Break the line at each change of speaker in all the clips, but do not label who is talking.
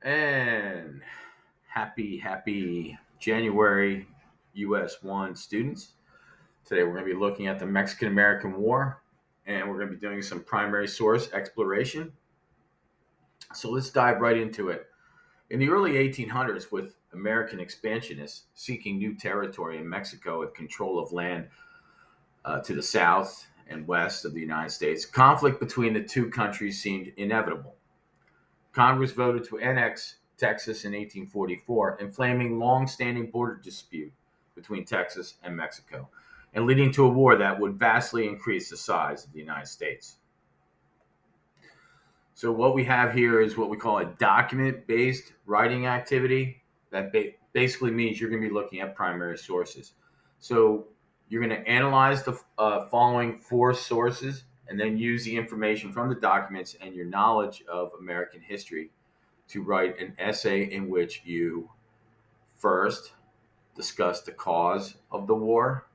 And happy January, US 1 students. Today we're going to be looking at the Mexican American War and we're going to be doing some primary source exploration. So let's dive right into it. In the early 1800s, with American expansionists seeking new territory in Mexico and control of land to the south and west of the United States, conflict between the two countries seemed inevitable. Congress voted to annex Texas in 1844, inflaming long-standing border dispute between Texas and Mexico, and leading to a war that would vastly increase the size of the United States. So what we have here is what we call a document-based writing activity. That basically means you're going to be looking at primary sources. So you're going to analyze the following four sources and then use the information from the documents and your knowledge of American history to write an essay in which you first discuss the cause of the war,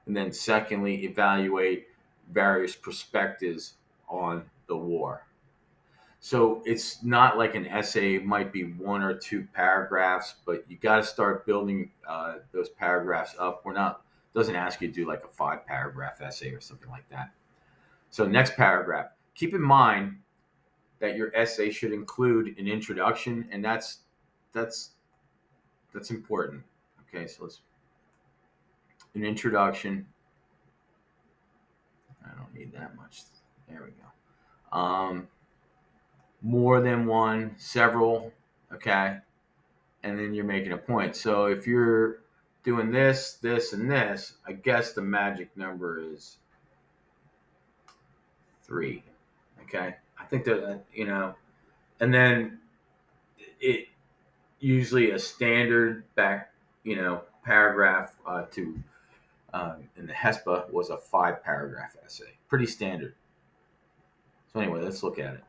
and then secondly, evaluate various perspectives on the war. So it's not like an essay, it might be one or two paragraphs, but you got to start building those paragraphs up. We're not, doesn't ask you to do like a 5 paragraph essay or something like that. So, next paragraph, keep in mind that your essay should include an introduction, and that's that's important. Okay, so let's an introduction. I don't need that much. There we go. More than one, several. Okay, and then you're making a point. So if you're doing this, this, and this, I guess the magic number is 3. Okay, I think that and then it usually a standard back, paragraph to in the HESPA was a 5 paragraph essay. Pretty standard. So anyway, let's look at it.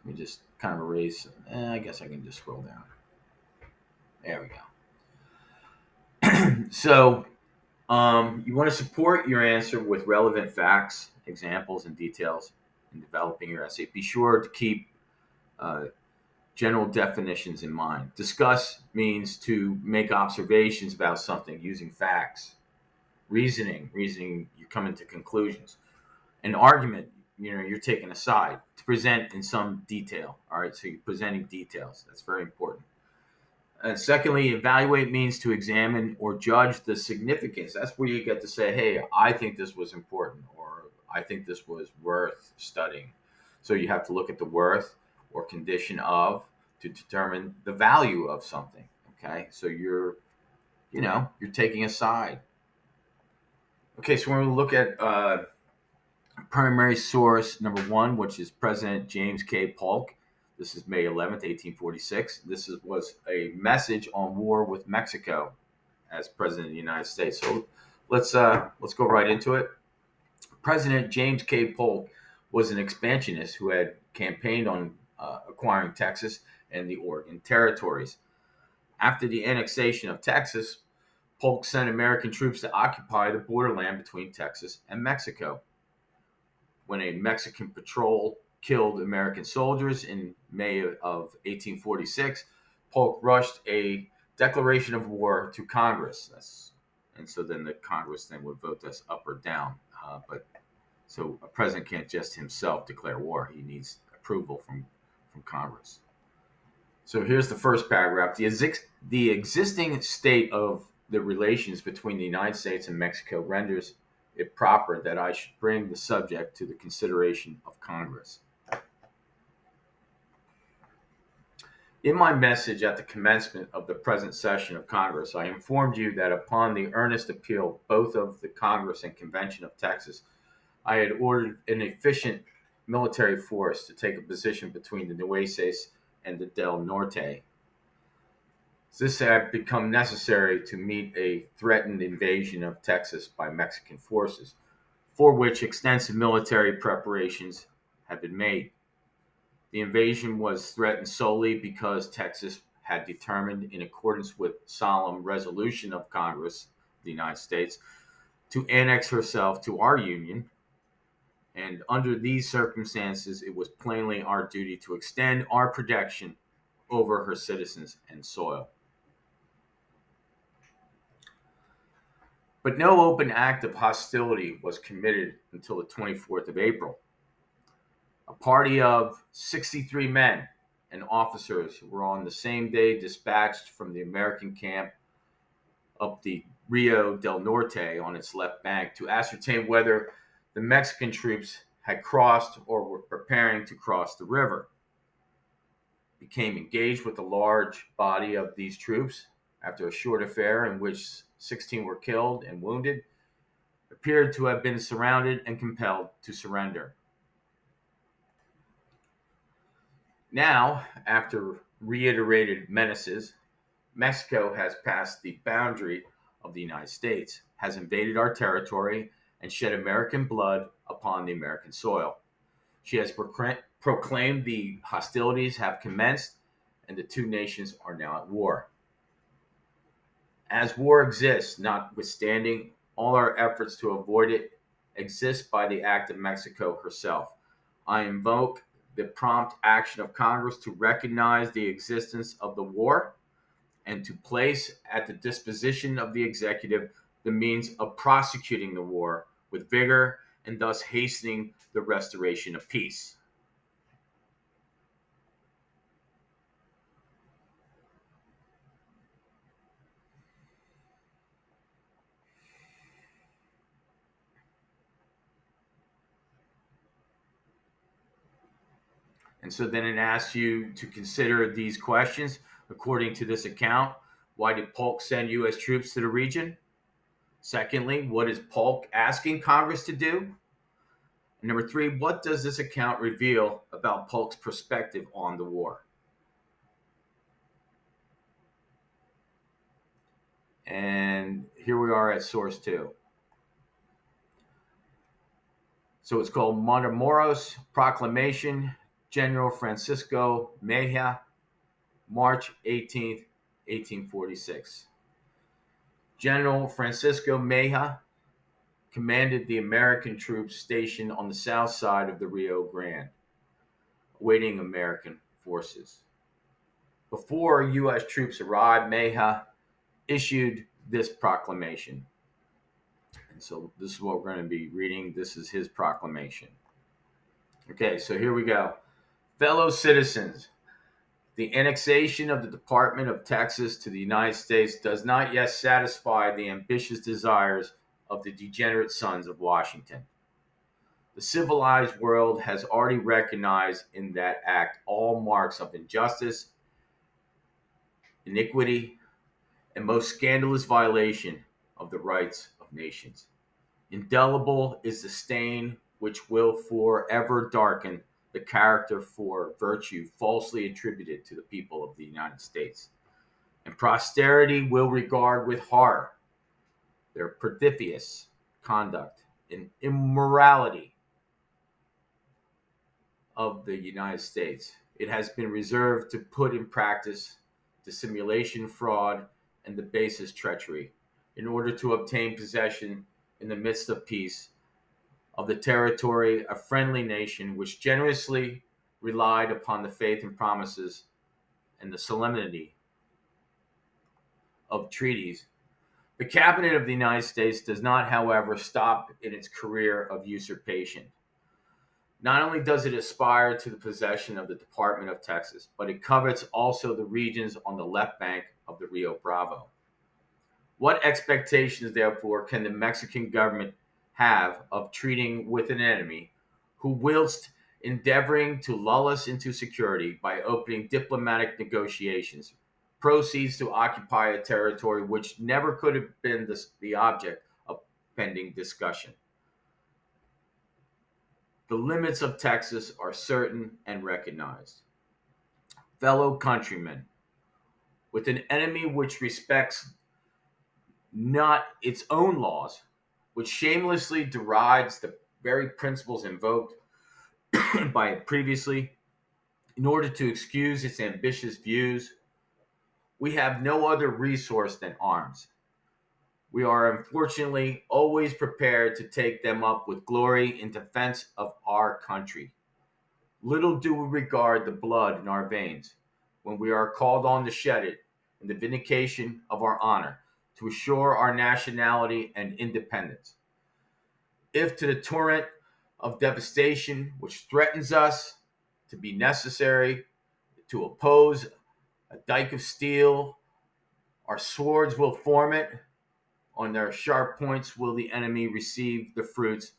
Let me just kind of erase. I guess I can just scroll down. There we go. So you want to support your answer with relevant facts, examples, and details in developing your essay. Be sure to keep uh, general definitions in mind. Discuss means to make observations about something using facts. Reasoning, you're coming to conclusions. An argument, you're taking a side to present in some detail. All right, so you're presenting details. That's very important. And secondly, evaluate means to examine or judge the significance. That's where you get to say, hey, I think this was important, or I think this was worth studying. So you have to look at the worth or condition of to determine the value of something. Okay, so you're taking a side. Okay, so when we look at primary source number one, which is President James K. Polk. This is May 11th, 1846. Was a message on war with Mexico as president of the United States. So let's go right into it. President James K. Polk was an expansionist who had campaigned on acquiring Texas and the Oregon territories. After the annexation of Texas, Polk sent American troops to occupy the borderland between Texas and Mexico. When a Mexican patrol killed American soldiers in May of 1846, Polk rushed a declaration of war to Congress. And so then the Congress then would vote this up or down. But so a president can't just himself declare war; he needs approval from Congress. So here's the first paragraph: the existing state of the relations between the United States and Mexico renders it proper that I should bring the subject to the consideration of Congress. In my message at the commencement of the present session of Congress, I informed you that upon the earnest appeal both of the Congress and Convention of Texas, I had ordered an efficient military force to take a position between the Nueces and the Del Norte. This had become necessary to meet a threatened invasion of Texas by Mexican forces, for which extensive military preparations had been made. The invasion was threatened solely because Texas had determined, in accordance with solemn resolution of Congress of the United States, to annex herself to our Union. And under these circumstances, it was plainly our duty to extend our protection over her citizens and soil. But no open act of hostility was committed until the 24th of April. A party of 63 men and officers were on the same day dispatched from the American camp up the Rio del Norte on its left bank to ascertain whether the Mexican troops had crossed or were preparing to cross the river. Became engaged with a large body of these troops after a short affair in which 16 were killed and wounded, appeared to have been surrounded and compelled to surrender. Now, after reiterated menaces, Mexico has passed the boundary of the United States, has invaded our territory, and shed American blood upon the American soil. She has proclaimed the hostilities have commenced, and the two nations are now at war. As war exists, notwithstanding all our efforts to avoid it, exists by the act of Mexico herself. I invoke the prompt action of Congress to recognize the existence of the war and to place at the disposition of the executive the means of prosecuting the war with vigor and thus hastening the restoration of peace. And so then it asks you to consider these questions. According to this account, why did Polk send U.S. troops to the region? Secondly, what is Polk asking Congress to do? And number three, what does this account reveal about Polk's perspective on the war? And here we are at source two. So it's called Matamoros Proclamation, General Francisco Mejia, March 18th, 1846. General Francisco Mejia commanded the American troops stationed on the south side of the Rio Grande, awaiting American forces. Before U.S. troops arrived, Mejia issued this proclamation. And so this is what we're going to be reading. This is his proclamation. Okay, so here we go. Fellow citizens, the annexation of the Department of Texas to the United States does not yet satisfy the ambitious desires of the degenerate sons of Washington. The civilized world has already recognized in that act all marks of injustice, iniquity, and most scandalous violation of the rights of nations. Indelible is the stain which will forever darken the character for virtue falsely attributed to the people of the United States. And posterity will regard with horror their perfidious conduct and immorality of the United States. It has been reserved to put in practice dissimulation, fraud, and the basest treachery in order to obtain possession in the midst of peace of the territory, a friendly nation which generously relied upon the faith and promises and the solemnity of treaties. The Cabinet of the United States does not, however, stop in its career of usurpation. Not only does it aspire to the possession of the Department of Texas, but it covets also the regions on the left bank of the Rio Bravo. What expectations, therefore, can the Mexican government have of treating with an enemy who, whilst endeavoring to lull us into security by opening diplomatic negotiations, proceeds to occupy a territory which never could have been the object of pending discussion? The limits of Texas are certain and recognized. Fellow countrymen, with an enemy which respects not its own laws, which shamelessly derides the very principles invoked by it previously in order to excuse its ambitious views, we have no other resource than arms. We are unfortunately always prepared to take them up with glory in defense of our country. Little do we regard the blood in our veins when we are called on to shed it in the vindication of our honor, to assure our nationality and independence. If to the torrent of devastation which threatens us to be necessary to oppose a dike of steel, our swords will form it. On their sharp points will the enemy receive the fruits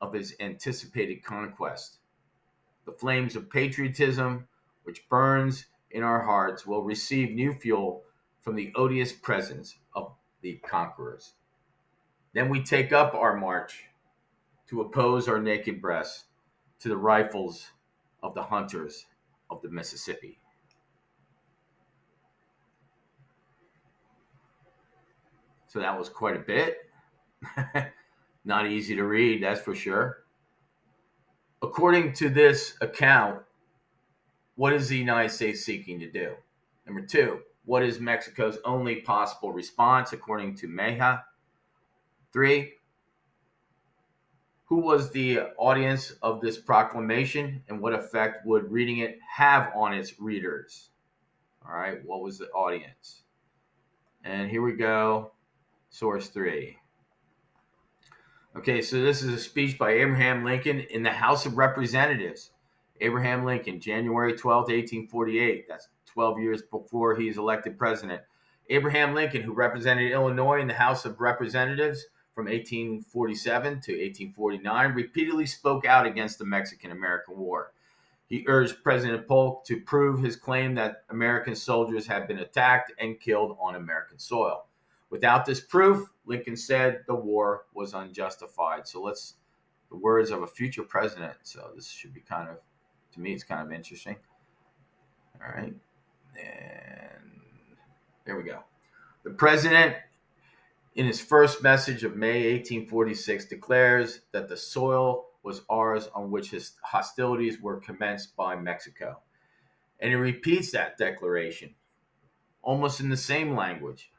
of his anticipated conquest. The flames of patriotism, which burns in our hearts, will receive new fuel from the odious presence of the conquerors. Then we take up our march to oppose our naked breasts to the rifles of the hunters of the Mississippi. So that was quite a bit. Not easy to read, that's for sure. According to this account, what is the United States seeking to do? Number two, what is Mexico's only possible response, according to Mejia? Three, who was the audience of this proclamation and what effect would reading it have on its readers? All right, what was the audience? And here we go, source three. Okay, so this is a speech by Abraham Lincoln in the House of Representatives. Abraham Lincoln, January 12th, 1848. That's 12 years before he's elected president. Abraham Lincoln, who represented Illinois in the House of Representatives from 1847 to 1849, repeatedly spoke out against the Mexican-American War. He urged President Polk to prove his claim that American soldiers had been attacked and killed on American soil. Without this proof, Lincoln said the war was unjustified. So the words of a future president. So this should be kind of, to me, it's kind of interesting. All right. And there we go. The president, in his first message of May 1846, declares that the soil was ours on which his hostilities were commenced by Mexico. And he repeats that declaration almost in the same language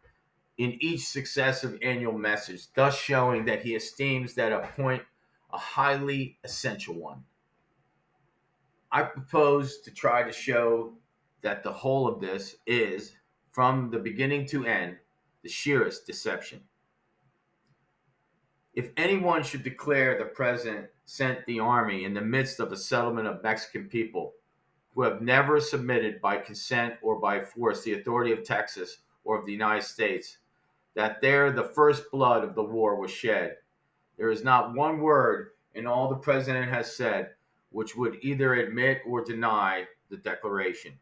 in each successive annual message, thus showing that he esteems that point a highly essential one. I propose to try to show that the whole of this is, from the beginning to end, the sheerest deception. If anyone should declare the president sent the army in the midst of a settlement of Mexican people who have never submitted by consent or by force the authority of Texas or of the United States, that there the first blood of the war was shed, there is not one word in all the president has said which would either admit or deny the declaration.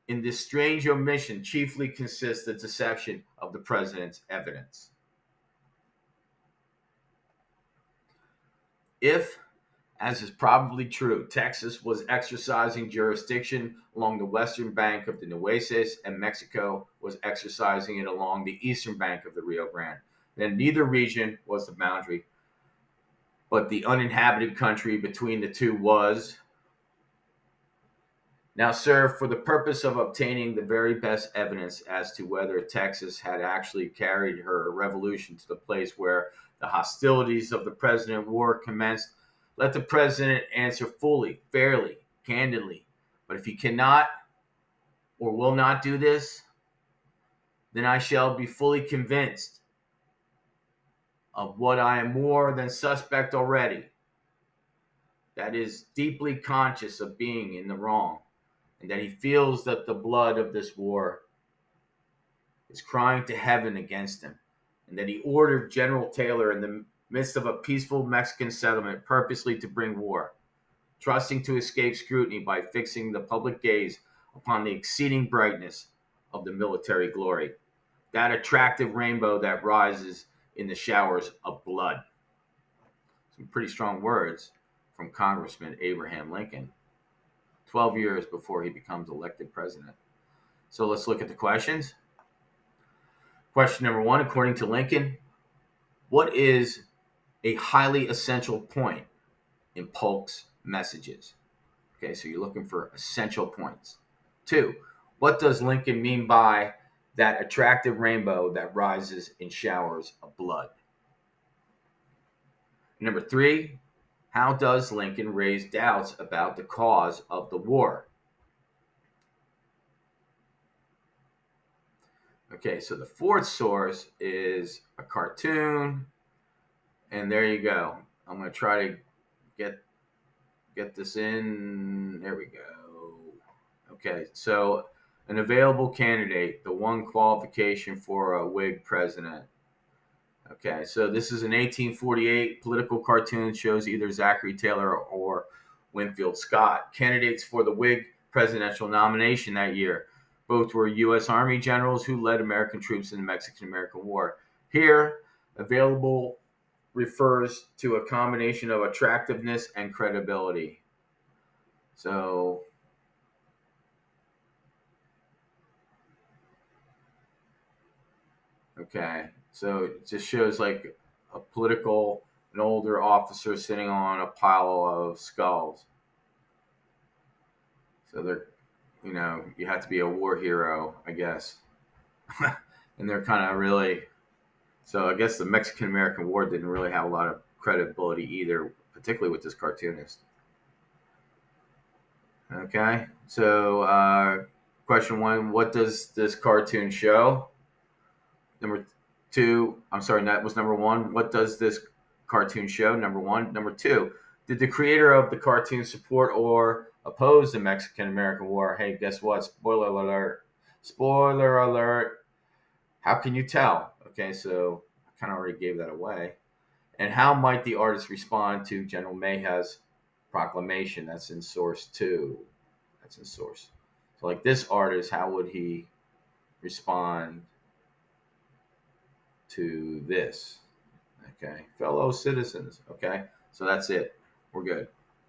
In this strange omission chiefly consists the deception of the president's evidence. If, as is probably true, Texas was exercising jurisdiction along the western bank of the Nueces and Mexico was exercising it along the eastern bank of the Rio Grande, then neither region was the boundary, but the uninhabited country between the two was. Now, sir, for the purpose of obtaining the very best evidence as to whether Texas had actually carried her revolution to the place where the hostilities of the present war commenced, let the president answer fully, fairly, candidly. But if he cannot or will not do this, then I shall be fully convinced of what I am more than suspect already, that is, deeply conscious of being in the wrong, and that he feels that the blood of this war is crying to heaven against him, and that he ordered General Taylor in the midst of a peaceful Mexican settlement purposely to bring war, trusting to escape scrutiny by fixing the public gaze upon the exceeding brightness of the military glory, that attractive rainbow that rises in the showers of blood. Some pretty strong words from Congressman Abraham Lincoln, 12 years before he becomes elected president. So let's look at the questions. Question number one, according to Lincoln, what is a highly essential point in Polk's messages? Okay, so you're looking for essential points. Two, what does Lincoln mean by that attractive rainbow that rises in showers of blood. Number 3, how does Lincoln raise doubts about the cause of the war? Okay, so the fourth source is a cartoon, and there you go. I'm going to try to get this in. There we go. Okay, so an available candidate, the one qualification for a Whig president. Okay, so this is an 1848 political cartoon, shows either Zachary Taylor or Winfield Scott, candidates for the Whig presidential nomination that year. Both were U.S. Army generals who led American troops in the Mexican-American War. Here, available refers to a combination of attractiveness and credibility. So, okay, so it just shows like an older officer sitting on a pile of skulls. So they're, you have to be a war hero, I guess. And they're kind of really, so I guess the Mexican American War didn't really have a lot of credibility either, particularly with this cartoonist. Okay, so question 1, what does this cartoon show? Number 2, I'm sorry, that was number 1. What does this cartoon show? Number 1. Number 2, did the creator of the cartoon support or oppose the Mexican American War? Hey, guess what? Spoiler alert. Spoiler alert. How can you tell? Okay, so I kind of already gave that away. And how might the artist respond to General Mayhew's proclamation? That's in source 2. That's in source. So, like this artist, how would he respond to this? Okay, fellow citizens. Okay, so that's it. We're good.